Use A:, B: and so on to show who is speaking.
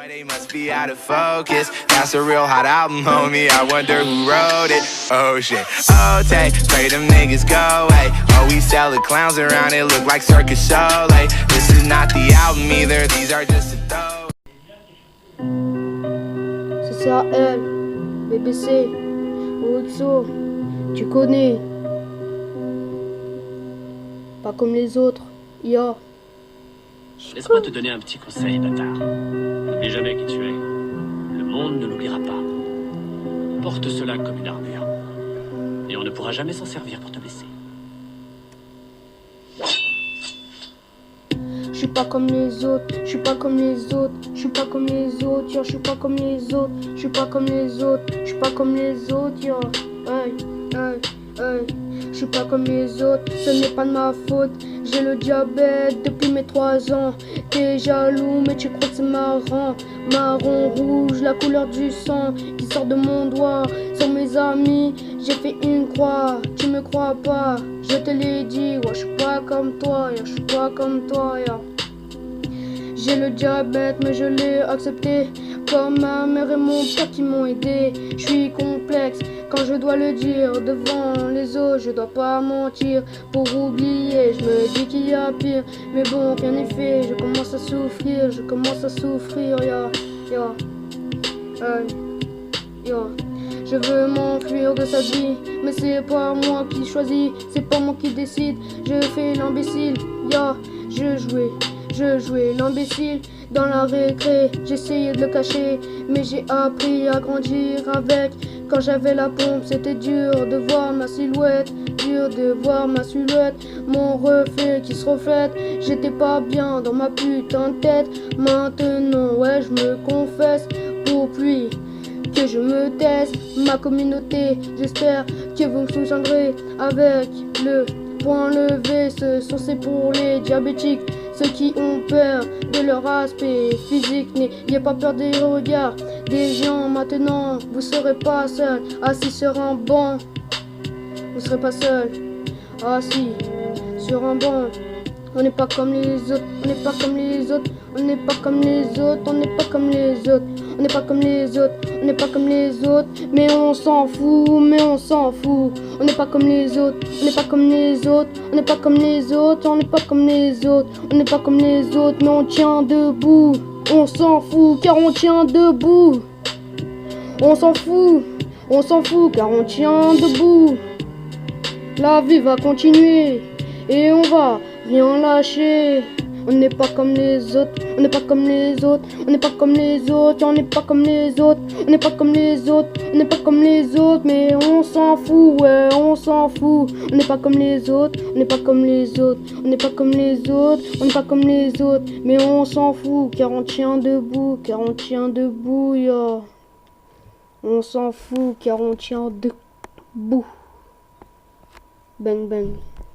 A: They must be out of focus. That's a real hot album, homie. I wonder who wrote it. Oh shit. Oh, take, pray them niggas go away. Oh, we sell the clowns around it, look like circus show. Like, this is not the album either. These are just a dough.
B: C'est ça, elle, BBC, OXO, tu connais. Pas comme les autres, ya.
C: Laisse-moi te donner un petit conseil, bâtard. N'oublie jamais qui tu es. Le monde ne l'oubliera pas. Porte cela comme une armure. Et on ne pourra jamais s'en servir pour te blesser.
B: Je suis pas comme les autres, je suis pas comme les autres, je suis pas comme les autres, yo, je suis pas comme les autres, je suis pas comme les autres, je suis pas comme les autres, yo. Hey, hey, hey. Je suis pas comme les autres, ce n'est pas de ma faute. J'ai le diabète depuis mes 3 ans. T'es jaloux mais tu crois que c'est marrant. Marron rouge, la couleur du sang qui sort de mon doigt. Sur mes amis, j'ai fait une croix. Tu me crois pas, je te l'ai dit. Ouais, je suis pas comme toi, je suis pas comme toi, yeah. J'ai le diabète mais je l'ai accepté. Comme ma mère et mon père qui m'ont aidé. Je suis complexe quand je dois le dire. Devant les autres je dois pas mentir. Pour oublier je me dis qu'il y a pire. Mais bon rien n'est fait, je commence à souffrir. Je commence à souffrir, ya, ya, ya. Je veux m'enfuir de cette vie. Mais c'est pas moi qui choisis, c'est pas moi qui décide. Je fais l'imbécile, ya. Je jouais l'imbécile dans la récré, j'essayais de le cacher, mais j'ai appris à grandir avec. Quand j'avais la pompe, c'était dur de voir ma silhouette, dur de voir ma silhouette, mon reflet qui se reflète. J'étais pas bien dans ma putain de tête, maintenant ouais je me confesse, pour plus que je me taise. Ma communauté, j'espère que vous me soutiendrez avec le point levé. Ce sont c'est pour les diabétiques, ceux qui ont peur de leur aspect physique. N'ayez pas peur des regards des gens. Maintenant vous serez pas seul, assis sur un banc. Vous serez pas seul, assis sur un banc. On n'est pas comme les autres, on n'est pas comme les autres, on n'est pas comme les autres, on n'est pas comme les autres, on n'est pas comme les autres, on n'est pas comme les autres, mais on s'en fout, mais on s'en fout. On n'est pas comme les autres, on n'est pas comme les autres, on n'est pas comme les autres, on n'est pas comme les autres, on n'est pas comme les autres, mais on tient debout. On s'en fout car on tient debout. On s'en fout car on tient debout. La vie va continuer et on va rien lâcher. On n'est pas comme les autres, on n'est pas comme les autres, on n'est pas comme les autres, on n'est pas comme les autres, on n'est pas comme les autres, on n'est pas comme les autres, mais on s'en fout, ouais, on s'en fout. On n'est pas comme les autres, on n'est pas comme les autres, on n'est pas comme les autres, on n'est pas comme les autres, mais on s'en fout car on tient debout, car on tient debout, ya. On s'en fout car on tient debout. Bang bang.